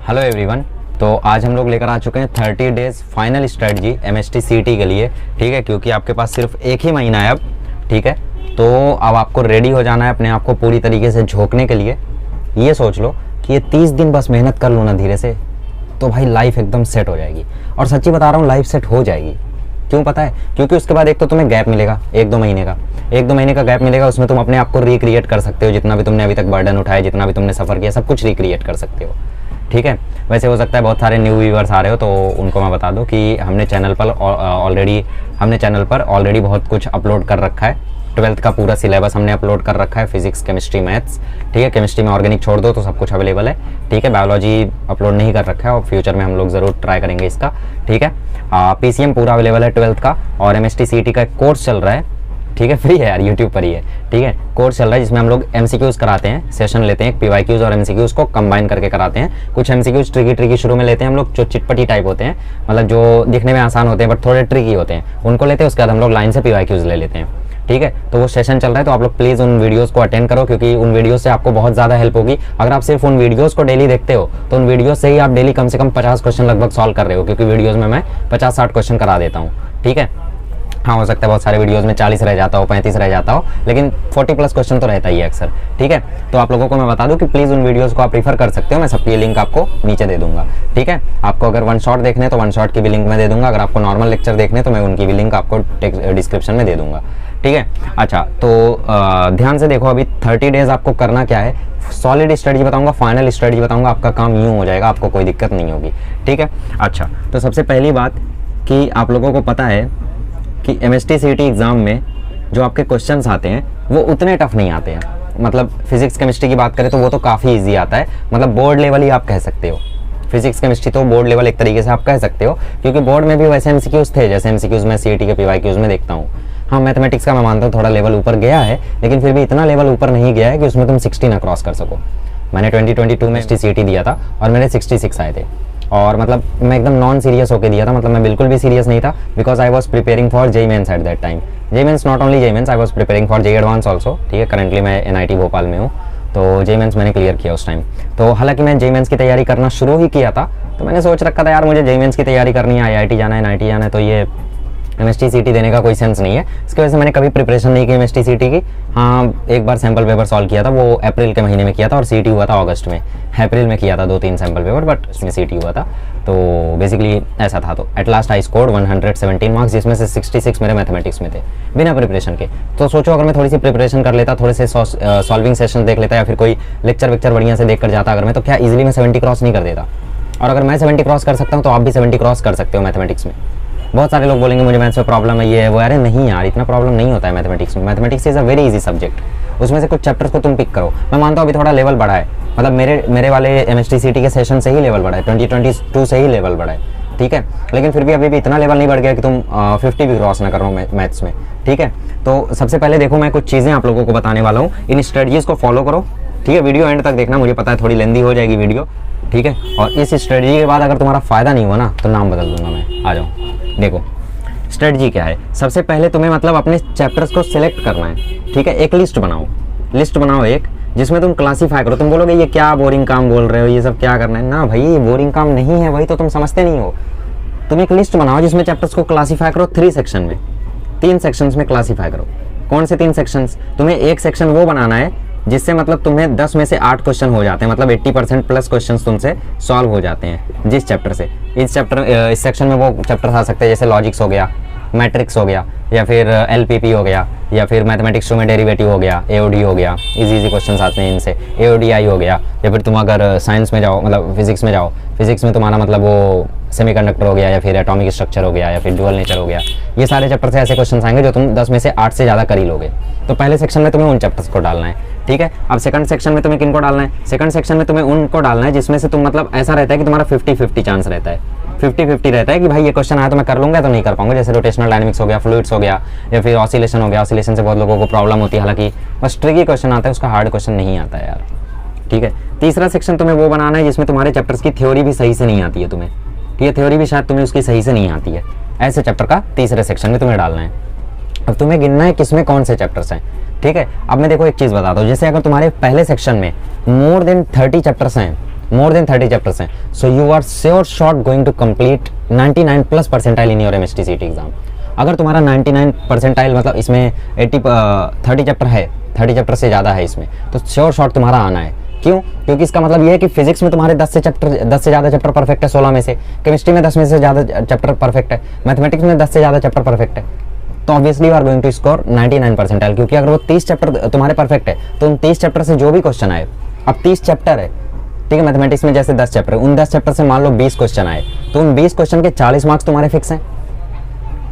Hello everyone. तो आज हम लोग लेकर आ चुके हैं 30 डेज फाइनल स्ट्रेटजी एमएसटी सीटी के लिए। ठीक है, क्योंकि आपके पास सिर्फ एक ही महीना है अब। ठीक है, तो अब आपको रेडी हो जाना है अपने आप को पूरी तरीके से झोंकने के लिए। ये सोच लो कि ये 30 दिन बस मेहनत कर लो ना धीरे से, तो भाई लाइफ एकदम सेट हो जाएगी। और सच्ची बता रहा हूँ, लाइफ सेट हो जाएगी। क्यों पता है? क्योंकि उसके बाद एक तो तुम्हें गैप मिलेगा, एक दो महीने का गैप मिलेगा। उसमें तुम अपने आप को रिक्रिएट कर सकते हो, जितना भी तुमने अभी तक बर्डन उठाया, जितना भी तुमने सफ़र किया, सब कुछ रिक्रिएट कर सकते हो। ठीक है, वैसे हो सकता है बहुत सारे न्यू व्यूअर्स आ रहे हो, तो उनको मैं बता दूं कि हमने चैनल पर ऑलरेडी बहुत कुछ अपलोड कर रखा है। 12th का पूरा सिलेबस हमने अपलोड कर रखा है, फिजिक्स, केमिस्ट्री, मैथ्स। ठीक है, केमिस्ट्री में ऑर्गेनिक छोड़ दो तो सब कुछ अवेलेबल है। ठीक है, बायोलॉजी अपलोड नहीं कर रखा है और फ्यूचर में हम लोग ज़रूर ट्राई करेंगे इसका। ठीक है, पीसीएम पूरा अवेलेबल है 12th का, और एमएसटी सीटी का एक कोर्स चल रहा है। ठीक है, फ्री है यार, यूट्यूब पर ही है। ठीक है, कोर्स चल रहा है जिसमें हम लोग एमसीक्यूज कराते हैं, सेशन लेते हैं, पीवाईक्यूज और एमसीक्यूज को कंबाइन करके कराते हैं। कुछ एमसीक्यूज ट्रिकी शुरू में लेते हैं हम लोग, जो चिटपटी टाइप होते हैं, मतलब जो दिखने में आसान होते हैं बट थोड़े ट्रिकी होते हैं, उनको लेते हैं। उसके बाद हम लोग लाइन से पीवाईक्यूज ले लेते हैं। ठीक है, तो वो सेशन चल रहा है, तो आप लोग प्लीज़ उन वीडियोस को अटेंड करो, क्योंकि उन वीडियोस से आपको बहुत ज़्यादा हेल्प होगी। अगर आप सिर्फ उन वीडियोस को डेली देखते हो तो उन वीडियोस से ही आप डेली कम से कम 50 क्वेश्चन लगभग सॉल्व कर रहे हो, क्योंकि वीडियोज़ में मैं 50-60 क्वेश्चन करा देता हूँ। ठीक है, हाँ, हो सकता है बहुत सारे वीडियोस में 40 रह जाता हो, 35 रह जाता हो, लेकिन 40+ क्वेश्चन तो रहता ही है अक्सर। ठीक है, तो आप लोगों को मैं बता दूं कि प्लीज़ उन वीडियोस को आप प्रीफर कर सकते हो। मैं सबकी लिंक आपको नीचे दे दूंगा। ठीक है, आपको अगर वन शॉट देखने तो वन शॉट की भी लिंक मैं दे दूंगा। अगर आपको नॉर्मल लेक्चर देखने तो मैं उनकी भी लिंक आपको डिस्क्रिप्शन में दे दूंगा। ठीक है, अच्छा, तो ध्यान से देखो, अभी 30 डेज आपको करना क्या है। सॉलिड स्ट्रेटजी बताऊंगा, फाइनल स्ट्रेटजी बताऊंगा, आपका काम यूँ हो जाएगा, आपको कोई दिक्कत नहीं होगी। ठीक है, अच्छा, तो सबसे पहली बात कि आप लोगों को पता है कि एमएसटी सीटी एग्ज़ाम में जो आपके क्वेश्चंस आते हैं वो उतने टफ नहीं आते हैं। मतलब फिजिक्स केमिस्ट्री की बात करें तो वो तो काफ़ी इजी आता है, मतलब बोर्ड लेवल ही आप कह सकते हो। फिजिक्स केमिस्ट्री तो बोर्ड लेवल एक तरीके से आप कह सकते हो, क्योंकि बोर्ड में भी वैसे एमसीक्यूज थे जैसे एमसीक्यूज में सीटी के पीवाईक्यूज में देखता हूँ। हाँ, मैथमेटिक्स का मैं मानता हूँ थोड़ा लेवल ऊपर गया है, लेकिन फिर भी इतना लेवल ऊपर नहीं गया है कि उसमें तुम 60 ना क्रॉस कर सको। मैंने 2022 में सीटी दिया था और मेरे 66 आए थे, और मतलब मैं एकदम नॉन सीरियस होकर दिया था। मतलब मैं बिल्कुल भी सीरियस नहीं था, because I was preparing for JEE Mains at that time. JEE Mains, not only JEE Mains, I was preparing for JEE Advance also. ठीक है, करंटली मैं एनआईटी भोपाल में हूँ, तो जेईई मेंस मैंने क्लियर किया उस टाइम। तो हालांकि मैं जेईई मेंस की तैयारी करना शुरू ही किया था, तो मैंने सोच रखा था यार मुझे जेईई मेंस की तैयारी करनी है, आईआईटी जाना है, एनआईटी जाना है, तो ये एमएसटी सीटी देने का कोई सेंस नहीं है। इसकी वजह से मैंने कभी प्रिपरेशन नहीं की एमएसटी सीटी की। हाँ, एक बार सैम्पल पेपर सॉल्व किया था, वो अप्रैल के महीने में किया था, और सीटी हुआ था अगस्त में। अप्रैल में किया था 2-3 सैम्पल पेपर, बट उसमें सीटी हुआ था। तो बेसिकली ऐसा था। तो at last I scored 117 marks, जिसमें से 66 मेरे मैथमेटिक्स में थे, बिना प्रिपरेशन के। तो सोचो अगर मैं थोड़ी सी प्रिपरेशन कर लेता, थोड़े से सॉल्विंग सेशन देख लेता, या फिर कोई लेक्चर बढ़िया से देख कर जाता अगर मैं, तो क्या ईजिली मैं 70 क्रॉस नहीं कर देता। और अगर मैं 70 क्रॉस कर सकता हूँ तो आप भी 70 क्रॉस कर सकते हो मैथमेटिक्स में। बहुत सारे लोग बोलेंगे मुझे मैथ्स में प्रॉब्लम है, ये है वो। अरे नहीं यार, इतना प्रॉब्लम नहीं होता है मैथमेटिक्स में। Mathematics is a very easy subject. उसमें से कुछ चैप्टर्स को तुम पिक करो। मैं मानता हूँ अभी थोड़ा लेवल बढ़ा है, मतलब मेरे वाले एमएसटी सीटी के सेशन से ही लेवल बढ़ा है, 2022 से ही लेवल बढ़ा है। ठीक है, लेकिन फिर भी अभी भी इतना लेवल नहीं बढ़ गया कि तुम 50 भी क्रॉस ना करो मैथ्स में। ठीक है, तो सबसे पहले देखो, मैं कुछ चीज़ें आप लोगों को बताने वाला हूँ, इन स्ट्रेटजीज़ को फॉलो करो। ठीक है, वीडियो एंड तक देखना, मुझे पता है थोड़ी लेंदी हो जाएगी वीडियो। ठीक है, और इस स्ट्रेटजी के बाद अगर तुम्हारा फ़ायदा नहीं हुआ ना तो नाम बदल दूंगा मैं। आ जाओ, देखो स्ट्रेटजी क्या है। सबसे पहले तुम्हें मतलब अपने चैप्टर्स को सिलेक्ट करना है। ठीक है, एक लिस्ट बनाओ एक, जिसमें तुम क्लासीफाई करो। तुम बोलोगे ये क्या बोरिंग काम बोल रहे हो, ये सब क्या करना है ना भाई, ये बोरिंग काम नहीं है, वही तो तुम समझते नहीं हो। तुम एक लिस्ट बनाओ जिसमें चैप्टर्स को क्लासीफाई करो 3 सेक्शन में, 3 सेक्शंस में क्लासीफाई करो। कौन से 3 सेक्शंस? तुम्हें एक सेक्शन वो बनाना है जिससे मतलब तुम्हें 10 में से 8 क्वेश्चन हो जाते हैं, मतलब 80% प्लस क्वेश्चन तुमसे सॉल्व हो जाते हैं जिस चैप्टर से। इस सेक्शन में वो चैप्टर्स आ सकते हैं जैसे लॉजिक्स हो गया, मैट्रिक्स हो गया, या फिर एलपीपी हो गया, या फिर मैथमेटिक्स 2 में डेरिवेटिव हो गया, एओडी हो गया, इजी क्वेश्चंस आते हैं इनसे, एओडीआई हो गया। या फिर तुम अगर साइंस में जाओ, मतलब फिजिक्स में जाओ, फिजिक्स में तुम्हारा मतलब वो सेमीकंडक्टर हो गया, या फिर एटॉमिक स्ट्रक्चर हो गया, या फिर ड्यूअल नेचर हो गया। ये सारे चैप्टर से ऐसे क्वेश्चन आएंगे जो तुम 10 में से 8 से ज़्यादा कर ही लोगे। तो पहले सेक्शन में तुम्हें उन चैप्टर्स को डालना है। ठीक है, अब सेकंड सेक्शन में तुम्हें किनको डालना है? सेकंड सेक्शन में तुम्हें उनको डालना है जिसमें से तुम मतलब ऐसा रहता है कि तुम्हारा 50-50 चांस रहता है, 50-50 रहता है कि भाई ये क्वेश्चन आया तो मैं कर लूँगा, तो नहीं कर पाऊंगा। जैसे रोटेशनल डायनामिक्स हो गया, फ्लूइड्स हो गया, या फिर ऑसिलेशन हो गया। ऑसिलेशन से बहुत लोगों को प्रॉब्लम होती है, हालांकि बस ट्रिकी क्वेश्चन आता है, उसका हार्ड क्वेश्चन नहीं आता है यार। ठीक है, तीसरा सेक्शन तुम्हें वो बनाना है जिसमें तुम्हारे चैप्टर्स की थ्योरी भी सही से नहीं आती है तुम्हें। ठीक है, थ्योरी भी शायद तुम्हें उसकी सही से नहीं आती है, ऐसे चैप्टर का तीसरे सेक्शन में तुम्हें डालना है। अब तुम्हें गिनना है किसमें कौन से चैप्टर्स हैं। ठीक है, अब मैं देखो एक चीज़ बताता हूँ, जैसे अगर तुम्हारे पहले सेक्शन में मोर देन 30 चैप्टर्स हैं, मोर देन 30 चैप्टर्स हैं, so you are sure shot going to complete 99 plus percentile in your MST CT exam. अगर तुम्हारा 99 परसेंटाइल मतलब इसमें 30 चैप्टर है, 30 चैप्टर से ज़्यादा है इसमें, तो श्योर शॉट तुम्हारा आना है। क्यों? क्योंकि इसका मतलब ये है कि फिजिक्स में तुम्हारे 10 से ज़्यादा चैप्टर परफेक्ट है 16 में से, केमिस्ट्री में 10 में से ज़्यादा चैप्टर परफेक्ट है, मैथमेटिक्स में 10 से ज़्यादा चैप्टर परफेक्ट है, तो obviously you are going to score 99 percentile. क्योंकि अगर वो 30 चैप्टर तुम्हारे परफेक्ट है तो उन 30 चैप्टर से जो भी क्वेश्चन आए, अब 30 चैप्टर है, ठीक है, मैथमेटिक्स में जैसे 10 चैप्टर, उन 10 चैप्टर से मान लो 20 क्वेश्चन आए, तो उन 20 क्वेश्चन के 40 मार्क्स तुम्हारे फिक्स हैं।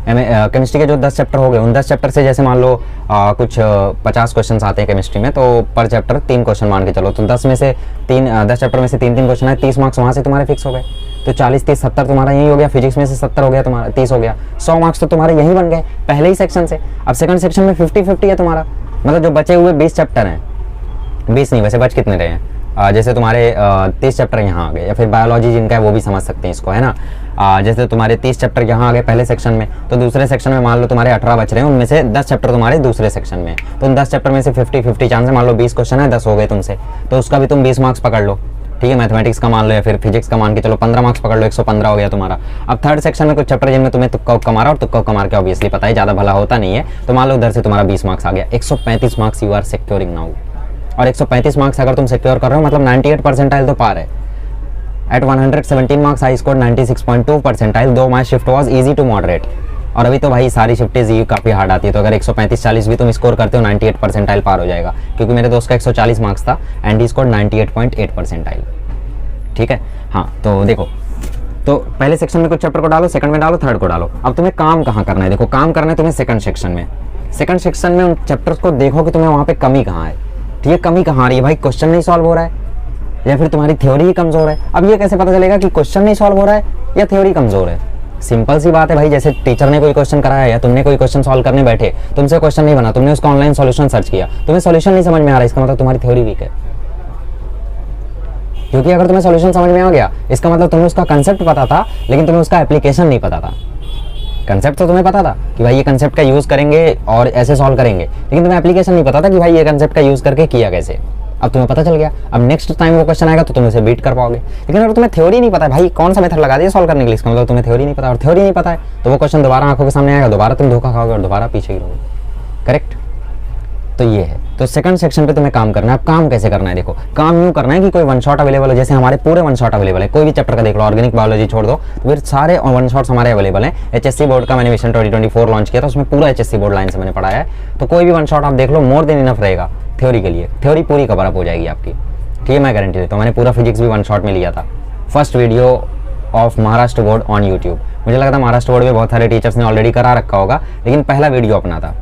केमिस्ट्री के जो 10 चैप्टर हो गए, उन 10 चैप्टर से जैसे मान लो कुछ 50 क्वेश्चन आते हैं केमिस्ट्री में, तो पर चैप्टर 3 क्वेश्चन मान के चलो, तो 10 चैप्टर में से 3 क्वेश्चन आए, 30 मार्क्स वहाँ से तुम्हारे फिक्स हो गए। तो 40, 30, 70 तुम्हारा यही हो गया, फिजिक्स में से 70 हो गया तुम्हारा, 30 हो गया, 100 मार्क्स तो तुम्हारे यही बन गए पहले ही सेक्शन से। अब सेकंड सेक्शन में 50-50 है तुम्हारा, मतलब जो बचे हुए 20 चैप्टर हैं, 20 नहीं वैसे बच कितने रहे हैं, जैसे तुम्हारे 30 चैप्टर यहाँ आ गए, या फिर बायोलॉजी जिनका है वो भी समझ सकते हैं इसको, है ना। जैसे तुम्हारे 30 चैप्टर यहाँ आ गए पहले सेक्शन में, तो दूसरे सेक्शन में मान लो तुम्हारे 18 बच रहे हैं, उनमें से 10 चैप्टर तुम्हारे दूसरे सेक्शन में, तो उन 10 चैप्टर में से 50-50 चांस है, मान लो 20 क्वेश्चन है, 10 हो गए तुमसे, तो उसका भी तुम 20 मार्क्स पकड़ लो, ठीक है। मैथमेटिक्स का मान लो या फिर फिजिक्स का मान के चलो 15 मार्क्स पकड़ लो, 115 हो गया तुम्हारा। अब थर्ड सेक्शन में कुछ चैप्टर जिनमें तुम्हें तुक्का उक्का मारा, और तुक्का उक्का मार के ऑब्वियसली पता है ज़्यादा भला होता नहीं है, तो मान लो उधर से तुम्हारा 20 मार्क्स आ गया, 135 marks you are securing now. और 135 मार्क्स अगर तुम सिक्योर कर रहे हो मतलब 98 परसेंटाइल तो पार है। At 117 marks I score 96.2 percentile, though my shift was easy to moderate. और अभी तो भाई सारी शिफ्टें जी काफ़ी हार्ड आती है, तो अगर 135-40 भी तुम स्कोर करते हो 98 परसेंटाइल पार हो जाएगा, क्योंकि मेरे दोस्त का 140 मार्क्स था एंड ही स्कोर 98.8 परसेंटाइल, ठीक है। हाँ तो देखो, तो पहले सेक्शन में कुछ चैप्टर को डालो, सेकंड में डालो, थर्ड को डालो। अब तुम्हें काम कहाँ करना है, देखो काम करना है तुम्हें सेकंड सेक्शन में। सेकंड सेक्शन में उन चैप्टर्स को देखो कि तुम्हें वहाँ पे कमी कहाँ है, ठीक है। कमी कहाँ आ रही है भाई, क्वेश्चन नहीं सॉल्व हो रहा है या फिर तुम्हारी थ्योरी ही कमजोर है। अब ये कैसे पता चलेगा कि क्वेश्चन नहीं सॉल्व हो रहा है या थ्योरी कमजोर है? सिंपल सी बात है भाई, जैसे टीचर ने कोई क्वेश्चन कराया या तुमने कोई क्वेश्चन सॉल्व करने बैठे, तुमसे क्वेश्चन नहीं बना, तुमने उसका ऑनलाइन सॉल्यूशन सर्च किया, तुम्हें सॉल्यूशन नहीं समझ में आ रहा है, इसका मतलब तुम्हारी थ्योरी वीक है। क्योंकि अगर तुम्हें सॉल्यूशन समझ में आ गया, इसका मतलब तुम्हें उसका कंसेप्ट पता था लेकिन तुम्हें उसका एप्लीकेशन नहीं पता था। कंसेप्ट तो तुम्हें पता था कि भाई ये कंसेप्ट का यूज करेंगे और ऐसे सॉल्व करेंगे, लेकिन तुम्हें एप्लीकेशन नहीं पता था कि भाई ये कंसेप्ट का यूज करके किया कैसे। अब तुम्हें पता चल गया, अब नेक्स्ट टाइम वो क्वेश्चन आएगा तो तुम उसे बीट कर पाओगे। लेकिन अगर तुम्हें थ्योरी नहीं पता है भाई कौन सा मेथड लगा दिया सॉल्व करने के लिए, इसका मतलब तुम्हें थ्योरी नहीं पता, और थ्योरी नहीं पता है तो वो क्वेश्चन दोबारा आंखों के सामने आएगा, दोबारा तुम धोखा खाओगे और दोबारा पीछे गिरोगे। करेक्ट? तो ये है। तो सेकंड सेक्शन पे तुम्हें काम करना है। अब काम कैसे करना है, देखो काम यूँ करना है कि कोई वन शॉट अवेलेबल है, जैसे हमारे पूरे वन शॉट अवेलेबल है, कोई भी चैप्टर का देख लो, ऑर्गेनिक बायोलॉजी छोड़ दो तो फिर सारे वन शॉट्स हमारे अवेलेबल हैं। एचएससी बोर्ड का मैंने विजन 2024 लॉन्च किया था, उसमें पूरा एचएससी बोर्ड लाइन से मैंने पढ़ाया है, तो कोई भी वन शॉट आप देख लो मोर देन इनफ रहेगा थ्योरी के लिए। थ्योरी पूरी कवर अप हो जाएगी आपकी, ठीक है, मैं गारंटी देता हूँ। मैंने पूरा फिजिक्स भी वन शॉट में लिया था। First video of Maharashtra board on YouTube, मुझे लगा था महाराष्ट्र बोर्ड में बहुत सारे टीचर्स ने ऑलरेडी करा रखा होगा, लेकिन पहला वीडियो अपना था,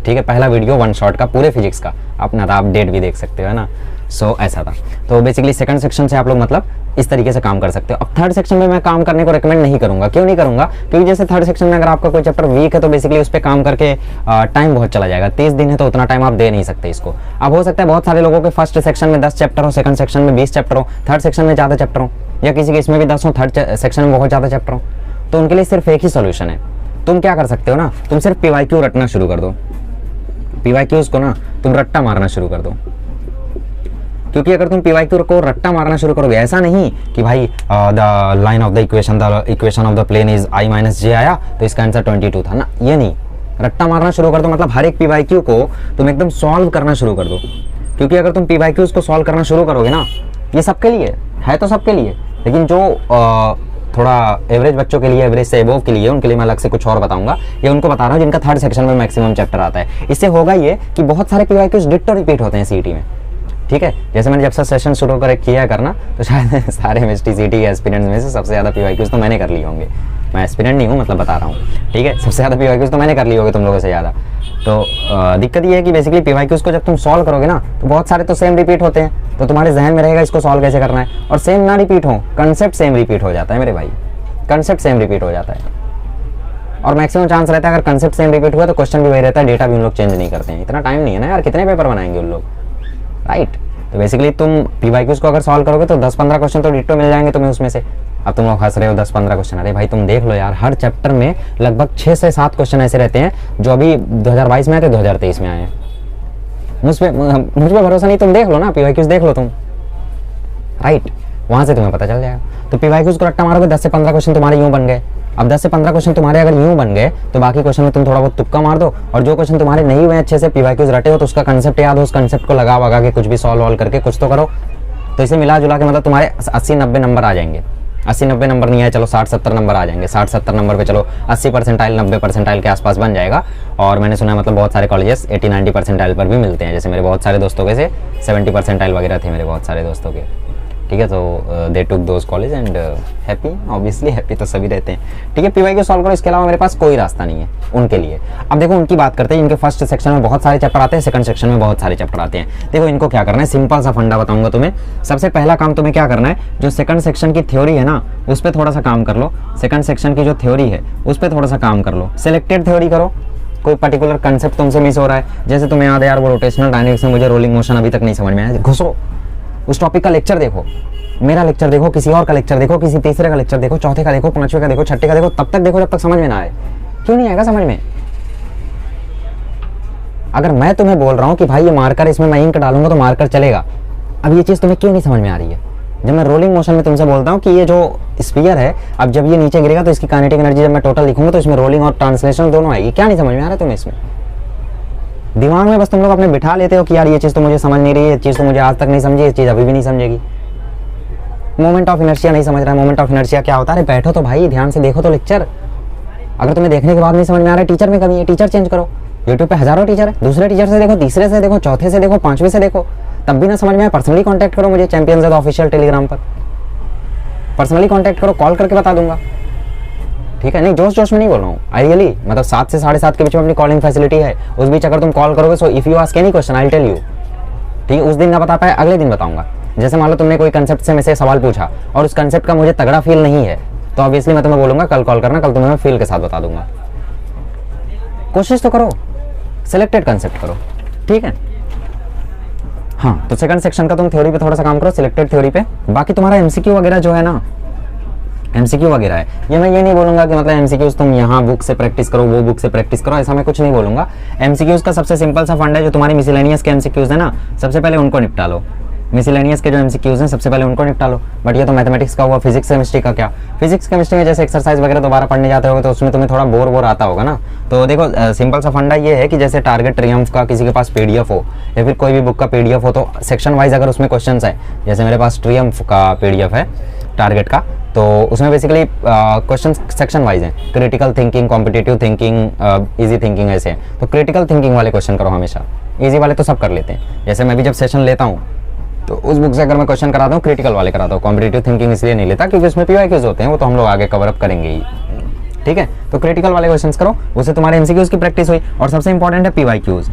ठीक है, पहला वीडियो वन शॉट का पूरे फिजिक्स का अपना था। आप डेट भी देख सकते हो, है ना। सो ऐसा था। तो बेसिकली सेकंड सेक्शन से आप लोग मतलब इस तरीके से काम कर सकते हो। अब थर्ड सेक्शन में मैं काम करने को रिकमेंड नहीं करूंगा। क्यों नहीं करूंगा? क्योंकि जैसे थर्ड सेक्शन में अगर आपका कोई चैप्टर वीक है तो बेसिकली उस पर काम करके टाइम बहुत चला जाएगा। 30 दिन है तो उतना टाइम आप दे नहीं सकते इसको। अब हो सकता है बहुत सारे लोगों के फर्स्ट सेक्शन में 10 चैप्टर हो, सेकंड सेक्शन में 20 चैप्टर हो, थर्ड सेक्शन में ज़्यादा चैप्टर हो, या किसी के इसमें भी 10 हो, थर्ड सेक्शन में बहुत ज़्यादा चैप्टर हो, तो उनके लिए सिर्फ एक ही सोल्यूशन है। तुम क्या कर सकते हो ना, तुम सिर्फ पीवाईक्यू रटना शुरू कर दो। पीवाईक्यूज को ना तुम रट्टा मारना शुरू कर दो, क्योंकि अगर तुम पीवाईक्यू को रट्टा मारना शुरू करोगे, ऐसा नहीं कि भाई the line of the equation of the plane is i minus j आया तो इसका आंसर 22 था ना, ये नहीं। रट्टा मारना शुरू कर दो, मतलब हर एक पीवाईक्यू को तुम एकदम सॉल्व करना शुरू कर दो। क्योंकि अगर तुम पीवाईक्यूज को सॉल्व करना शुरू करोगे ना, ये सबके लिए है, तो सबके लिए, लेकिन जो थोड़ा एवरेज बच्चों के लिए, एवरेज से एबोव के लिए, उनके लिए मैं अलग से कुछ और बताऊंगा। ये उनको बता रहा हूँ जिनका थर्ड सेक्शन में मैक्सिमम चैप्टर आता है। इससे होगा ये कि बहुत सारे पीवाईक्यूज डिट्टो रिपीट होते हैं सीईटी में, ठीक है। जैसे मैंने जब से सेशन शुरू कर किया करना, तो शायद सारे एमएसटी सीईटी के एस्पिरेंट्स में से सबसे ज़्यादा पीवाईक्यूज तो मैंने कर लिए होंगे। मैं एस्पिरेंट नहीं हूँ, मतलब बता रहा हूँ, ठीक है। सबसे ज़्यादा पीवाईक्यूज तो मैंने कर लिए होंगे तुम लोगों से ज़्यादा। तो दिक्कत ये है कि बेसिकली पीवाईक्यूज को जब तुम सॉल्व करोगे ना, तो बहुत सारे तो सेम रिपीट होते हैं, तो तुम्हारे जहन में रहेगा इसको सॉल्व कैसे करना है। और सेम ना रिपीट हो, कंसेप्ट सेम रिपीट हो जाता है मेरे भाई, कंसेप्ट सेम रिपीट हो जाता है। और मैक्सिमम चांस रहता है अगर कंसेप्ट सेम रिपीट हुआ तो क्वेश्चन भी वही रहता है, डेटा भी उन लोग चेंज नहीं करते हैं। इतना टाइम नहीं है ना यार, कितने पेपर बनाएंगे उन लोग, राइट। तो बेसिकली तुम पीवाईक्यूज को अगर सॉल्व करोगे तो 10-15 क्वेश्चन तो डिट्टो मिल जाएंगे तुम्हें उसमें से। अब तुम लोग हंस रहे हो 10-15 क्वेश्चन, अरे भाई तुम देख लो यार, हर चैप्टर में लगभग 6 से 7 क्वेश्चन ऐसे रहते हैं जो अभी 2022 में आए थे, 2023 में आए हैं। मुझ पर भरोसा नहीं, तुम देख लो ना, पीवाईक्यूज देख लो तुम, राइट। वहाँ से तुम्हें पता चल जाएगा। तो पीवाईक्यूज को रट्टा मारोगे 10 से 15 क्वेश्चन तुम्हारे यूँ बन गए। अब 10 से 15 क्वेश्चन तुम्हारे अगर यूँ बन गए तो बाकी क्वेश्चन में तुम थोड़ा बहुत तुक्का मार दो, और जो क्वेश्चन तुम्हारे नहीं हुए अच्छे से पीवाईक्यूज रटे हो तो उसका कंसेप्ट याद हो, उस कंसेप्ट को लगा वगा के कुछ भी सॉल्व वॉल्व करके कुछ तो करो। तो इसे मिला जुला के मतलब तुम्हारे 80-90 नंबर आ जाएंगे। 80-90 नंबर नहीं है, चलो 60-70 नंबर आ जाएंगे। 60-70 नंबर पे चलो 80% 90% के आसपास बन जाएगा। और मैंने सुना है मतलब बहुत सारे कॉलेजेस 80-90% पर भी मिलते हैं, जैसे मेरे बहुत सारे दोस्तों के से 70% वगैरह थे मेरे बहुत सारे दोस्तों के, ठीक है। तो they took those college and happy, obviously happy तो सभी रहते हैं, ठीक है। पीवाई को सॉल्व करो, इसके अलावा मेरे पास कोई रास्ता नहीं है उनके लिए। अब देखो उनकी बात करते हैं, इनके फर्स्ट सेक्शन में बहुत सारे चैप्टर आते हैं, सेकंड सेक्शन में बहुत सारे चैप्टर आते हैं। देखो इनको क्या करना है, सिंपल सा फंडा बताऊंगा तुम्हें। सबसे पहला काम तुम्हें क्या करना है, जो सेकंड सेक्शन की थ्योरी है ना उस पर थोड़ा सा काम कर लो। सेकंड सेक्शन की जो थ्योरी है उस पर थोड़ा सा काम कर लो, सिलेक्टेड थ्योरी करो। कोई पर्टिकुलर कंसेप्ट तुमसे मिस हो रहा है, जैसे तुम्हें याद है यार वो रोटेशनल डायनेमिक्स में मुझे रोलिंग मोशन अभी तक नहीं समझ में आया, घुसो उस टॉपिक का लेक्चर देखो, मेरा लेक्चर देखो, किसी और का लेक्चर देखो, किसी तीसरे का लेक्चर देखो, चौथे का देखो, पांचवे का देखो, छठे का देखो, तब तक देखो जब तक समझ में ना आए। क्यों नहीं आएगा समझ में? अगर मैं तुम्हें बोल रहा हूं कि भाई ये मार्कर इसमें मैं इंक डालूंगा तो मार्कर चलेगा, अब ये चीज तुम्हें क्यों नहीं समझ में आ रही है? जब मैं रोलिंग मोशन में तुमसे बोलता हूँ कि ये जो स्फीयर है अब जब ये नीचे गिरेगा तो इसकी काइनेटिक एनर्जी जब मैं टोटल लिखूंगा तो इसमें रोलिंग और ट्रांसलेशन दोनों आएगी। क्या नहीं समझ में आ रहा है तुम्हें? इसमें दिमाग में बस तुम लोग अपने बिठा लेते हो कि यार ये चीज तो मुझे समझ नहीं रही है, ये चीज तो मुझे आज तक नहीं समझी, ये चीज अभी भी नहीं समझेगी। मोमेंट ऑफ इनर्शिया नहीं समझ रहा है। मोमेंट ऑफ इनर्शिया क्या होता है? अरे बैठो तो भाई, ध्यान से देखो तो लेक्चर। अगर तुम्हें देखने के बाद नहीं समझ में आ रहा है, टीचर में कमी है, टीचर चेंज करो। यूट्यूब पे हजारों टीचर है, दूसरे टीचर से देखो, तीसरे से देखो, चौथे से देखो, पांचवे से देखो, तब भी ना समझ में आए पर्सनली कांटेक्ट करो मुझे, चैंपियंस ऑफिशियल टेलीग्राम पर पर्सनली कांटेक्ट करो, कॉल करके बता दूंगा, ठीक है। नहीं जोश जोश में नहीं बोल रहा हूँ, आई रियली, मतलब 7 से 7:30 के बीच में अपनी कॉलिंग फैसिलिटी है। उस बीच अगर तुम कॉल करोगे so if you ask any question I will tell you, ठीक है। उस दिन ना बता पाए अगले दिन बताऊंगा। जैसे मान लो तुमने कोई कंसेप्ट से मेरे से सवाल पूछा और उस कंसेप्ट का मुझे तगड़ा फील नहीं है तो ऑब्वियसली मैं तुम्हें बोलूंगा कल कॉल करना, कल तुम्हें मैं फील के साथ बता दूंगा। कोशिश तो करो, सिलेक्टेड कंसेप्ट करो, ठीक है। हाँ तो सेकंड सेक्शन का तुम थ्योरी पे थोड़ा सा काम करो, सिलेक्टेड थ्योरी पे। बाकी तुम्हारा एमसीक्यू वगैरह जो है ना, एमसीक्यू वगैरह है, ये मैं ये नहीं बोलूंगा कि मतलब एमसीक्यूज तुम यहाँ बुक से प्रैक्टिस करो, वो बुक से प्रैक्टिस करो, ऐसा मैं कुछ नहीं बोलूंगा। एमसीक्यूज का सबसे सिंपल सा फंड है, जो तुम्हारी मिसलेनियस के एमसीक्यूज है ना, सबसे पहले उनको निपटा लो। मिसलेनियस के जो एमसीक्यूज हैं सबसे पहले उनको निपटा लो। बट ये तो मैथमेटिक्स का हुआ, फिजिक्स केमिस्ट्री का क्या? फिजिक्स केमिस्ट्री में जैसे एक्सरसाइज वगैरह दोबारा पढ़ने जाते होगे तो उसमें तुम्हें थोड़ा बोर आता होगा ना। तो देखो सिंपल सा फंडा ये है कि जैसे टारगेट ट्रियम्फ का किसी के पास पीडीएफ हो या फिर कोई भी बुक का पीडीएफ हो तो सेक्शन वाइज अगर उसमें क्वेश्चन है, जैसे मेरे पास ट्रियम्फ का पीडीएफ है टारगेट का, तो उसमें बेसिकली क्वेश्चन सेक्शन वाइज हैं, critical thinking, competitive thinking, easy thinking, ऐसे हैं। तो क्रिटिकल थिंकिंग वाले क्वेश्चन करो हमेशा, इजी वाले तो सब कर लेते हैं। जैसे मैं भी जब सेशन लेता हूँ तो उस बुक से अगर मैं क्वेश्चन कराता हूँ क्रिटिकल वाले कराता हूँ, कॉम्पिटिटिव थिंकिंग इसलिए नहीं लेता क्योंकि उसमें पीवाईक्यूज होते हैं, वो तो हम लोग आगे कवर अप करेंगे ही, ठीक है। तो क्रिटिकल वाले क्वेश्चंस करो, उससे तुम्हारे एमसीक्यूज की प्रैक्टिस हुई। और सबसे इंपॉर्टेंट है पीवाईक्यूज।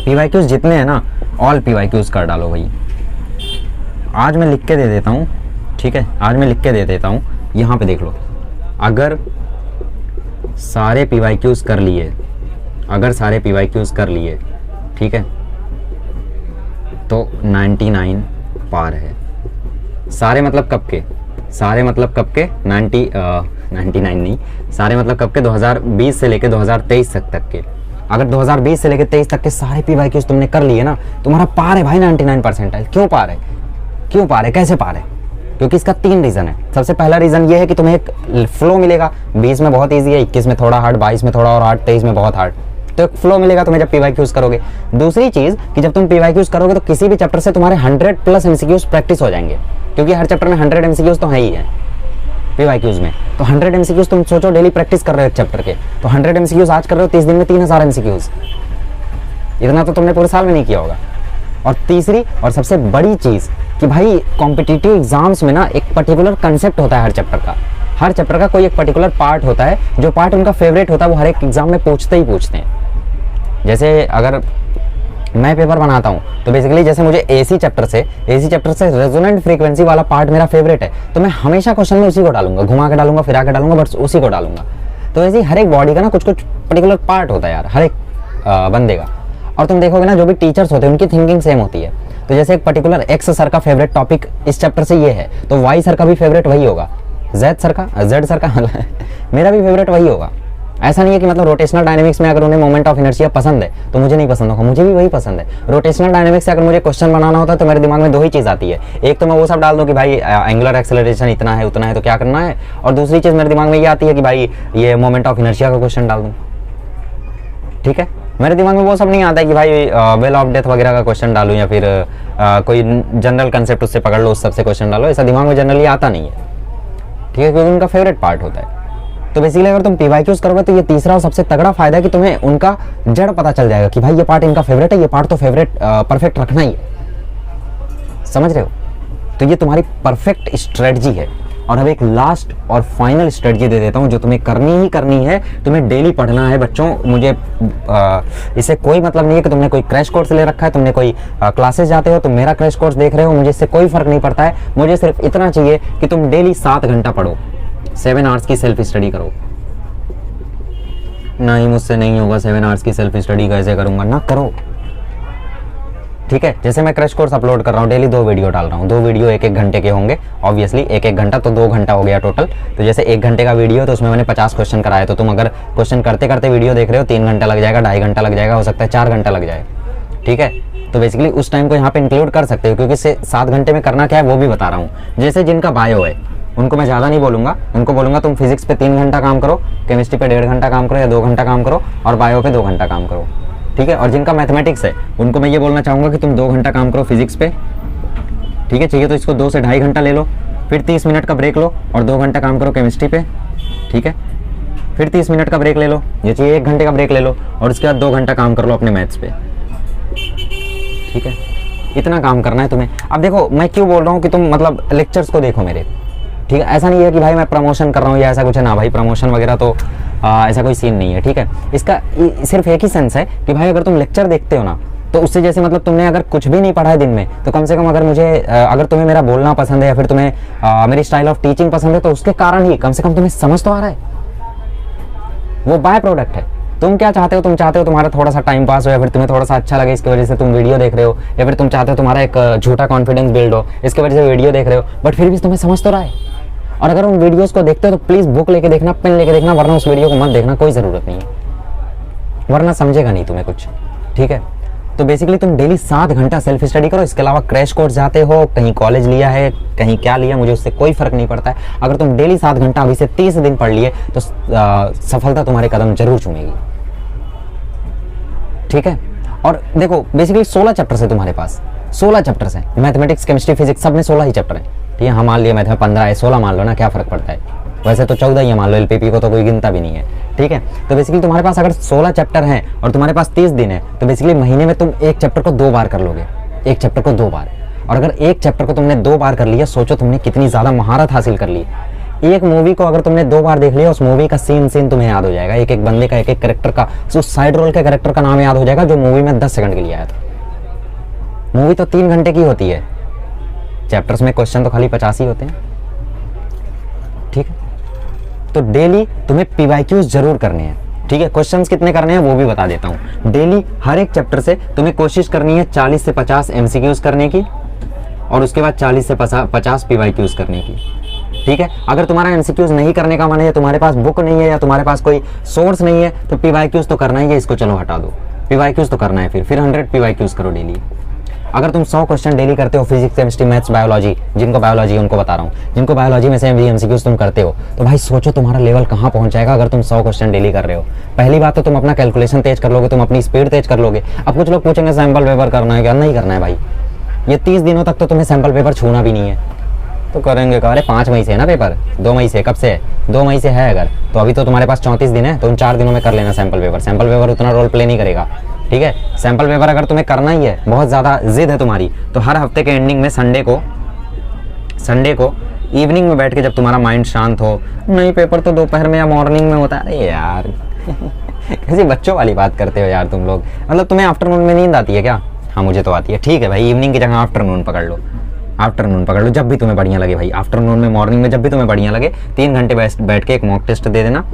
पीवाईक्यूज जितने हैं ना ऑल पीवाईक्यूज कर डालो भाई। आज मैं लिख के दे देता हूँ, ठीक है, आज मैं लिख के दे देता हूँ, यहाँ पे देख लो। अगर सारे पीवाईक्यूज कर लिए, अगर सारे पीवाईक्यूज कर लिए, ठीक है, तो 99 पार है। सारे मतलब कब के? सारे मतलब कब के? 99 नहीं, सारे मतलब कब के? 2020 से लेके 2023 तक के। अगर 2020 से लेके 23 तक के सारे पीवाईक्यूज तुमने कर लिए ना, तुम्हारा पार है भाई 99%। क्यों पार है? क्यों पार है? कैसे पार है? क्योंकि इसका 3 रीजन है। सबसे पहला रीजन ये है कि तुम्हें एक फ्लो मिलेगा, 20 में बहुत ईजी है, 21 में थोड़ा हार्ड, 22 में थोड़ा और हार्ड, 23 में बहुत हार्ड, तो एक फ्लो मिलेगा तुम्हें जब पीवाईक्यूज करोगे। दूसरी चीज कि जब तुम पीवाईक्यूज करोगे तो किसी भी चैप्टर से तुम्हारे 100+ एमसीक्यूज प्रैक्टिस हो जाएंगे, क्योंकि हर चैप्टर में 100 एमसीक्यूज तो है ही है पीवाईक्यूज में। तो 100 एमसीक्यूज तुम सोचो डेली प्रैक्टिस कर रहे हो एक चैप्टर के, तो 100 एमसीक्यूज आज कर रहे हो, 30 दिन में 3000 एमसीक्यूज, इतना तो तुमने पूरे साल में नहीं किया होगा। और तीसरी और सबसे बड़ी चीज कि भाई कॉम्पिटिटिव एग्जाम्स में ना एक पर्टिकुलर कंसेप्ट होता है हर चैप्टर का, हर चैप्टर का कोई एक पर्टिकुलर पार्ट होता है, जो पार्ट उनका फेवरेट होता है वो हर एक एग्जाम में पूछते ही पूछते हैं। जैसे अगर मैं पेपर बनाता हूँ तो बेसिकली जैसे मुझे एसी चैप्टर से रेजोनेंट फ्रीक्वेंसी वाला पार्ट मेरा फेवरेट है, तो मैं हमेशा क्वेश्चन में उसी को डालूंगा, घुमा के डालूंगा, फिरा के डालूंगा, बट उसी को डालूंगा। तो ऐसे हर एक बॉडी का ना कुछ कुछ पर्टिकुलर पार्ट होता है यार हर एक बंदे का। और तुम देखोगे ना जो भी टीचर्स होते हैं उनकी थिंकिंग सेम होती है। तो जैसे एक पर्टिकुलर एक्स सर का फेवरेट टॉपिक इस चैप्टर से ये है, तो वाई सर का भी फेवरेट वही होगा, जेड सर का मेरा भी फेवरेट वही होगा। ऐसा नहीं है कि मतलब रोटेशनल डायनेमिक्स में अगर उन्हें मोमेंट ऑफ इनर्शिया पसंद है तो मुझे नहीं पसंद होगा, मुझे भी वही पसंद है। रोटेशनल डायनेमिक्स से अगर मुझे क्वेश्चन बनाना होता है तो मेरे दिमाग में दो ही चीज़ आती है, एक तो मैं वो सब डाल दूँ कि भाई एंगुलर एक्सेलरेशन इतना है उतना है तो क्या करना है, और दूसरी चीज़ मेरे दिमाग में ये आती है कि भाई ये मोमेंट ऑफ इनर्शिया का क्वेश्चन डाल दूँ। ठीक है, मेरे दिमाग में वो सब नहीं आता है कि भाई वेल ऑफ डेथ वगैरह का क्वेश्चन डालूं या फिर कोई जनरल कंसेप्ट उससे पकड़ लो, उस सबसे क्वेश्चन डालो, ऐसा दिमाग में जनरली आता नहीं है। ठीक है, क्योंकि उनका फेवरेट पार्ट होता है। तो बेसिकली अगर तुम पीवाईक्यूज करोगे तो ये तीसरा और सबसे तगड़ा फायदा है कि तुम्हें उनका जड़ पता चल जाएगा कि भाई ये पार्ट इनका फेवरेट है, ये पार्ट तो फेवरेट परफेक्ट रखना ही है। समझ रहे हो? तो ये तुम्हारी परफेक्ट स्ट्रेटजी है। और अब एक लास्ट और फाइनल स्ट्रेटजी दे देता हूं जो तुम्हें करनी ही करनी है, तुम्हें डेली पढ़ना है बच्चों। मुझे इससे कोई मतलब नहीं है कि तुमने कोई क्रैश कोर्स ले रखा है, तुमने कोई क्लासेस जाते हो, तुम मेरा क्रैश कोर्स देख रहे हो, मुझे इससे कोई फर्क नहीं पड़ता है। मुझे सिर्फ इतना चाहिए कि तुम डेली 7 घंटा पढ़ो, 7 आवर्स की सेल्फ स्टडी करो। नहीं, मुझसे नहीं होगा 7 आवर्स की सेल्फ स्टडी, कैसे करूंगा? ना करो। ठीक है, जैसे मैं क्रैश कोर्स अपलोड कर रहा हूँ, डेली 2 वीडियो डाल रहा हूँ, 2 वीडियो 1-1 घंटे के होंगे। ऑब्वियसली 1-1 घंटा तो 2 घंटा हो गया टोटल। तो जैसे 1 घंटे का वीडियो तो उसमें मैंने 50 क्वेश्चन कराए, तो तुम अगर क्वेश्चन करते करते वीडियो देख रहे हो 3 घंटा लग जाएगा, 2.5 घंटा लग जाएगा, हो सकता है 4 घंटा लग जाए। ठीक है, तो बेसिकली उस टाइम को यहाँ पे इंक्लूड कर सकते हो, क्योंकि 7 घंटे में करना क्या है वो भी बता रहा हूँ। जैसे जिनका बायो है उनको मैं ज़्यादा नहीं बोलूँगा, उनको बोलूँगा तुम फिजिक्स पे 3 घंटा काम करो, केमिस्ट्री पे 1.5 घंटा काम करो या 2 घंटा काम करो, और बायो पे 2 घंटा काम करो। ठीक है, और जिनका मैथमेटिक्स है उनको मैं ये बोलना चाहूँगा कि तुम 2 घंटा काम करो फिजिक्स पे। ठीक है, चाहिए तो इसको 2 से 2.5 घंटा ले लो, फिर 30 मिनट का ब्रेक लो और 2 घंटा काम करो केमिस्ट्री पे। ठीक है, फिर 30 मिनट का ब्रेक ले लो, ये चाहिए 1 घंटे का ब्रेक ले लो, और उसके बाद 2 घंटा काम कर लो अपने मैथ्स पे। ठीक है, इतना काम करना है तुम्हें। अब देखो मैं क्यों बोल रहा हूँ कि तुम मतलब लेक्चर्स को देखो मेरे। ठीक है, ऐसा नहीं है कि भाई मैं प्रमोशन कर रहा हूँ या ऐसा कुछ है, ना भाई प्रमोशन वगैरह तो ऐसा कोई सीन नहीं है। ठीक है, इसका सिर्फ एक ही सेंस है कि भाई अगर तुम लेक्चर देखते हो ना तो उससे जैसे मतलब तुमने अगर कुछ भी नहीं पढ़ा है दिन में, तो कम से कम अगर तुम्हें मेरा बोलना पसंद है या फिर तुम्हें मेरी स्टाइल ऑफ टीचिंग पसंद है, तो उसके कारण ही कम से कम तुम्हें समझ तो आ रहा है। वो बाय प्रोडक्ट है। तुम क्या चाहते हो? तुम चाहते हो तुम्हारा थोड़ा सा टाइम पास हो या फिर तुम्हें थोड़ा सा अच्छा लगे, इसकी वजह से तुम वीडियो देख रहे हो, या फिर तुम चाहते हो तुम्हारा एक झूठा कॉन्फिडेंस बिल्ड हो, इसकी वजह से वीडियो देख रहे हो, बट फिर भी तुम्हें समझ तो रहा है। और अगर उन वीडियोस को देखते हो तो प्लीज बुक लेके देखना, पेन लेके देखना, वरना उस वीडियो को मत देखना, कोई ज़रूरत नहीं है, वरना समझेगा नहीं तुम्हें कुछ। ठीक है, तो बेसिकली तुम डेली 7 घंटा सेल्फ स्टडी करो। इसके अलावा क्रैश कोर्स जाते हो, कहीं कॉलेज लिया है, कहीं क्या लिया, मुझे उससे कोई फर्क नहीं पड़ता है। अगर तुम डेली 7 घंटा अभी से 30 दिन पढ़ लिए तो सफलता तुम्हारे कदम जरूर चूमेगी। ठीक है, और देखो बेसिकली 16 चैप्टर्स है तुम्हारे पास, 16 चैप्टर्स हैं, मैथमेटिक्स केमिस्ट्री फिजिक्स सब में 16 ही चैप्टर हैं। ठीक है, हाँ मान लिया मैथ में 15 है, 16 मान लो ना, क्या फ़र्क पड़ता है, वैसे तो 14 ही मान लो, एलपीपी को तो कोई गिनता भी नहीं है। ठीक है, तो बेसिकली तुम्हारे पास अगर 16 चैप्टर हैं और तुम्हारे पास 30 दिन है, तो बेसिकली महीने में तुम एक चैप्टर को 2 बार कर लोगे, एक चैप्टर को 2 बार। और अगर एक चैप्टर को तुमने 2 बार कर लिया, सोचो तुमने कितनी ज़्यादा महारत हासिल कर ली। एक मूवी को अगर तुमने 2 बार देख लिया, उस मूवी का सीन तुम्हें याद हो जाएगा, एक एक बंदे का, एक एक कैरेक्टर का, उस साइड रोल के कैरेक्टर का नाम याद हो जाएगा जो मूवी में 10 सेकंड के लिए आया था। मूवी तो 3 घंटे की होती है, चैप्टर्स में क्वेश्चन तो खाली 50 ही होते हैं। ठीक है, तो डेली तुम्हें पीवाईक्यूज जरूर करने हैं। ठीक है, क्वेश्चंस कितने करने हैं वो भी बता देता हूँ। डेली हर एक चैप्टर से तुम्हें कोशिश करनी है 40 से 50 एमसीक्यूज करने की, और उसके बाद 40 से 50 पीवाईक्यूज करने की। ठीक है, अगर तुम्हारा एमसीक्यूज नहीं करने का मन है, या तुम्हारे पास बुक नहीं है, या तुम्हारे पास कोई सोर्स नहीं है, तो पीवाईक्यूज तो करना ही है, इसको चलो हटा दो, पीवाईक्यूज तो करना है। फिर 100 पीवाईक्यूज करो डेली। अगर तुम 100 क्वेश्चन डेली करते हो, फिजिक्स केमिस्ट्री मैथ्स बायोलॉजी, जिनको बायोलॉजी उनको बता रहा हूँ, जिनको बायोलॉजी में से एमसीक्यूज तुम करते हो, तो भाई सोचो तुम्हारा लेवल कहाँ पहुँच जाएगा अगर तुम 100 क्वेश्चन डेली कर रहे हो। पहली बात तो तुम अपना कैलकुलेशन तेज कर लोगे, तुम अपनी स्पीड तेज कर लोगे। अब कुछ लोग पूछेंगे सैंपल पेपर करना है क्या? नहीं करना है भाई, ये 30 दिनों तक तो तुम्हें सैंपल पेपर छूना भी नहीं है। तो करेंगे क्या? अरे 5 मई से है ना पेपर, 2 मई से, कब से है? 2 मई से है अगर, तो अभी तो तुम्हारे पास 34 दिन है, तो उन 4 दिनों में कर लेना सैंपल पेपर। सैंपल पेपर उतना रोल प्ले नहीं करेगा। ठीक है, सैंपल पेपर अगर तुम्हें करना ही है, बहुत ज़्यादा जिद है तुम्हारी, तो हर हफ्ते के एंडिंग में संडे को इवनिंग में बैठ के, जब तुम्हारा माइंड शांत हो, नहीं पेपर तो दोपहर में या मॉर्निंग में होता है। अरे यार कैसी बच्चों वाली बात करते हो यार तुम लोग, मतलब तुम्हें आफ्टरनून में नींद आती है क्या? हाँ मुझे तो आती है। ठीक है भाई, इवनिंग की जगह आफ्टरनून पकड़ लो, आफ्टरनून पकड़ लो, जब भी तुम्हें बढ़िया लगे भाई, आफ्टरनून में, मॉर्निंग में, जब भी तुम्हें बढ़िया लगे। 3 घंटे बैठ के एक मॉक टेस्ट दे देना।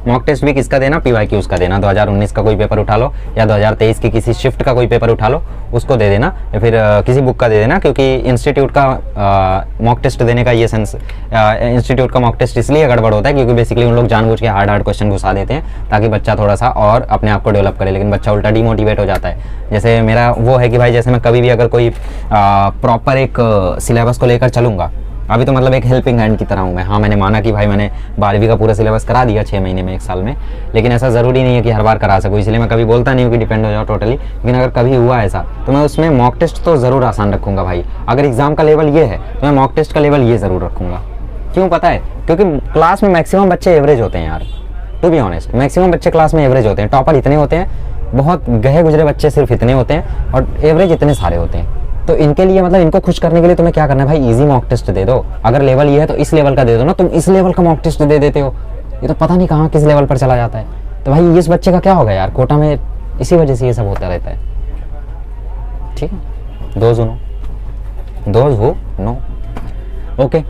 मॉक टेस्ट भी किसका देना, PYQs का देना। 2019 का कोई पेपर उठा लो या 2023 की किसी शिफ्ट का कोई पेपर उठा लो, उसको दे देना, या फिर किसी बुक का दे देना, क्योंकि इंस्टीट्यूट का मॉक टेस्ट देने का ये सेंस, इंस्टीट्यूट का मॉक टेस्ट इसलिए गड़बड़ होता है क्योंकि बेसिकली उन लोग जानबूझ के हार्ड क्वेश्चन घुसा देते हैं ताकि बच्चा थोड़ा सा और अपने आप को डेवलप करे, लेकिन बच्चा उल्टा डिमोटिवेट हो जाता है। जैसे मेरा वो है कि भाई जैसे मैं कभी भी अगर कोई प्रॉपर एक सिलेबस को लेकर चलूँगा, अभी तो मतलब एक हेल्पिंग हैंड की तरह हूँ मैं। हाँ, मैंने माना कि भाई मैंने 12वीं का पूरा सिलेबस करा दिया 6 महीने में, 1 साल में, लेकिन ऐसा ज़रूरी नहीं है कि हर बार करा सकूँ, इसलिए मैं कभी बोलता नहीं हूँ कि डिपेंड हो जाओ टोटली। लेकिन अगर कभी हुआ ऐसा तो मैं उसमें मॉक टेस्ट तो ज़रूर आसान रखूँगा भाई। अगर एग्जाम का लेवल ये है तो मैं मॉक टेस्ट का लेवल ये ज़रूर रखूँगा। क्यों पता है? क्योंकि क्लास में मैक्सिमम बच्चे एवरेज होते हैं यार, टू बी ऑनेस्ट। मैक्सिमम बच्चे क्लास में एवरेज होते हैं, टॉपर इतने होते हैं, बहुत गहे गुजरे बच्चे सिर्फ इतने होते हैं, और एवरेज इतने सारे होते हैं। तो इनके लिए मतलब इनको खुश करने के लिए तुम्हें क्या करना है भाई, इजी मॉक टेस्ट दे दो। अगर लेवल ये है तो इस लेवल का दे दो ना, तुम इस लेवल का मॉक टेस्ट दे देते हो, ये तो पता नहीं कहाँ किस लेवल पर चला जाता है। तो भाई इस बच्चे का क्या होगा यार, कोटा में इसी वजह से ये सब होता रहता है। ठीक है, दोज हु नो ओके।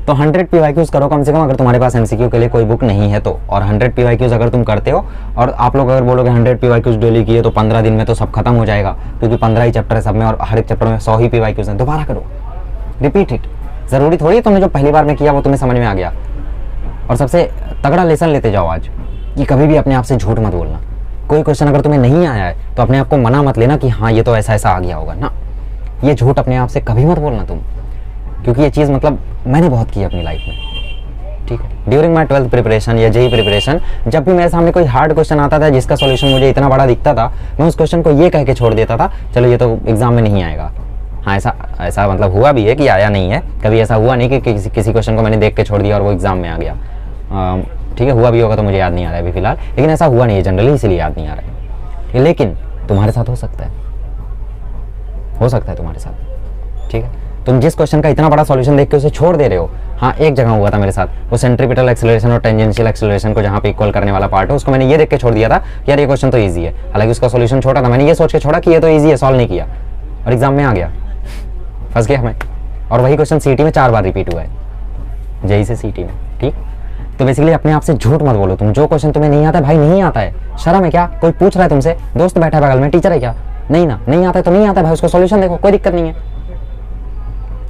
तो 100 PYQs करो कम से कम, अगर तुम्हारे पास MCQ के लिए कोई बुक नहीं है तो। और 100 PYQs अगर तुम करते हो, और आप लोग अगर बोलोगे 100 PYQs डेली किए तो 15 दिन में तो सब खत्म हो जाएगा, क्योंकि 15 ही चैप्टर है सब में और हर एक चैप्टर में 100 ही PYQs हैं। दोबारा करो, रिपीट इट। ज़रूरी थोड़ी है तुमने जो पहली बार में किया वो तुम्हें समझ में आ गया। और सबसे तगड़ा लेसन लेते जाओ आज कि कभी भी अपने आप से झूठ मत बोलना। कोई क्वेश्चन अगर तुम्हें नहीं आया है तो अपने आप को मना मत लेना कि हाँ ये तो ऐसा ऐसा आ गया होगा ना। ये झूठ अपने आप से कभी मत बोलना तुम, क्योंकि ये चीज़ मतलब मैंने बहुत की अपनी लाइफ में। ठीक है, ड्यूरिंग माई 12th प्रिपरेशन या JEE प्रिपरेशन, जब भी मेरे सामने कोई हार्ड क्वेश्चन आता था जिसका सॉल्यूशन मुझे इतना बड़ा दिखता था, मैं उस क्वेश्चन को ये कह के छोड़ देता था चलो ये तो एग्जाम में नहीं आएगा। हाँ, ऐसा मतलब हुआ भी है कि आया नहीं है, कभी ऐसा हुआ नहीं कि किसी क्वेश्चन को मैंने देख के छोड़ दिया और वो एग्जाम में आ गया। ठीक है, हुआ भी होगा तो मुझे याद नहीं आ रहा है अभी फिलहाल, लेकिन ऐसा हुआ नहीं है जनरली, इसीलिए याद नहीं आ रहा है। लेकिन तुम्हारे साथ हो सकता है तुम्हारे साथ। ठीक है, तुम जिस क्वेश्चन का इतना बड़ा सॉल्यूशन देख के उसे छोड़ दे रहे हो। हाँ, एक जगह हुआ था मेरे साथ, वो सेंट्रीपिटल एक्सेलरेशन और टेंजेंशियल एक्सेलरेशन को जहाँ पे इक्वल करने वाला पार्ट है, उसको मैंने ये देख के छोड़ दिया था कि यार ये क्वेश्चन तो ईजी है, हालांकि उसका सॉल्यूशन छोटा था। मैंने ये सोच के छोड़ा कि ये तो ईजी है, सॉल्व नहीं किया और एग्जाम में आ गया, फंस गया मैं। और वही क्वेश्चन CT में 4 बार रिपीट हुआ है, JEE से CT में। ठीक, तो बेसिकली अपने आप से झूठ मत बोलो। तुम जो क्वेश्चन तुम्हें नहीं आता है भाई, नहीं आता है, शर्म है क्या? कोई पूछ रहा है तुमसे, दोस्त बैठा है बगल में, टीचर है क्या? नहीं ना, नहीं आता है तो नहीं आता है भाई, उसका सॉल्यूशन देखो, कोई दिक्कत नहीं है।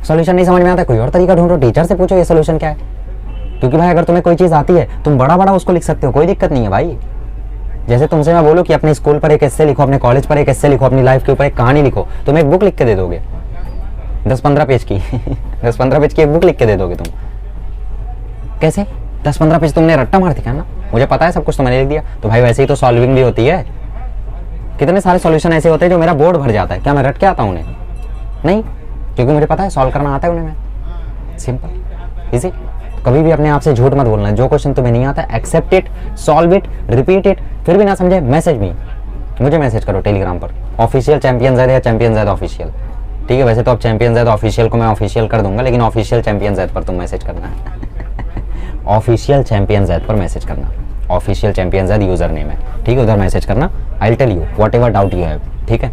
सॉल्यूशन नहीं समझ में आता है, कोई और तरीका ढूंढो, टीचर से पूछो ये सॉल्यूशन क्या है। क्योंकि भाई अगर तुम्हें कोई चीज़ आती है तुम बड़ा बड़ा उसको लिख सकते हो, कोई दिक्कत नहीं है भाई। जैसे तुमसे मैं बोलूँ कि अपने स्कूल पर एक एस्से लिखो, अपने कॉलेज पर एक एस्से लिखो, अपनी लाइफ के ऊपर एक कहानी लिखो, तुम एक बुक लिख के दे दोगे 10-15 पेज की 10-15 पेज की एक बुक लिख के दे दोगे तुम। कैसे? 10-15 पेज तुमने रट्टा मार दिया ना, मुझे पता है सब कुछ तो मैंने लिख दिया। तो भाई वैसे ही तो सॉल्विंग भी होती है। कितने सारे सॉल्यूशन ऐसे होते हैं जो मेरा बोर्ड भर जाता है, क्या मैं रट के आता हूँ उन्हें? नहीं, क्योंकि मुझे पता है सॉल्व करना आता है उन्हें। मैं सिंपल इजी। कभी भी अपने आप से झूठ मत बोलना। जो क्वेश्चन तुम्हें नहीं आता accept it, solve it, repeat it. फिर भी ना समझे, मैसेज मी, मुझे मैसेज करो टेलीग्राम पर, ऑफिशियल चैंपियन ज़ैद या चैंपियन ज़ैद ऑफिशियल। ठीक है, वैसे तो अब चैंपियन ज़ैद ऑफिशियल को मैं ऑफिशियल कर दूंगा, लेकिन ऑफिशियल चैंपियन ज़ैद पर तुम मैसेज करना है ऑफिशियल चैंपियन ज़ैद पर मैसेज करना, official champion Zaid username है। ठीक है, उधर मैसेज करना, I will tell you whatever doubt you have. ठीक है,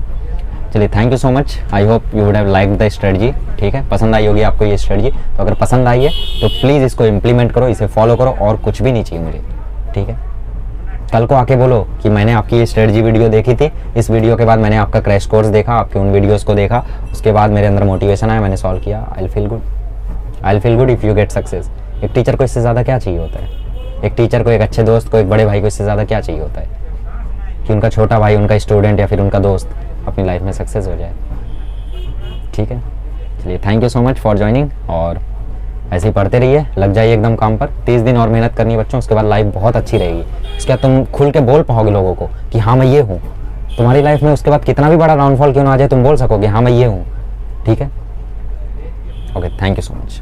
चलिए thank you so much, I hope you would have like the strategy. ठीक है, पसंद आई होगी आपको ये स्ट्रेटजी, तो अगर पसंद आई है तो प्लीज़ इसको इम्प्लीमेंट करो, इसे फॉलो करो, और कुछ भी नहीं चाहिए मुझे। ठीक है, कल को आके बोलो कि मैंने आपकी ये स्ट्रेटजी वीडियो देखी थी, इस वीडियो के बाद मैंने आपका क्रैश कोर्स देखा, आपके उन वीडियोज़ को देखा, उसके बाद मेरे अंदर मोटिवेशन आया, मैंने सॉल्व किया। I will feel good if you get success. एक टीचर को इससे ज़्यादा क्या चाहिए होता है? एक टीचर को, एक अच्छे दोस्त को, एक बड़े भाई को इससे ज़्यादा क्या चाहिए होता है कि उनका छोटा भाई, उनका स्टूडेंट या फिर उनका दोस्त अपनी लाइफ में सक्सेस हो जाए। ठीक है, चलिए thank you so much for joining, और ऐसे ही पढ़ते रहिए, लग जाइए एकदम काम पर। 30 दिन और मेहनत करनी बच्चों, उसके बाद लाइफ बहुत अच्छी रहेगी। उसके बाद तुम खुल के बोल पाओगे लोगों को कि हाँ मैं ये हूँ। तुम्हारी लाइफ में उसके बाद कितना भी बड़ा डाउनफॉल क्यों ना आ जाए, तुम बोल सकोगे हाँ मैं ये हूँ। ठीक है, okay, thank you so much.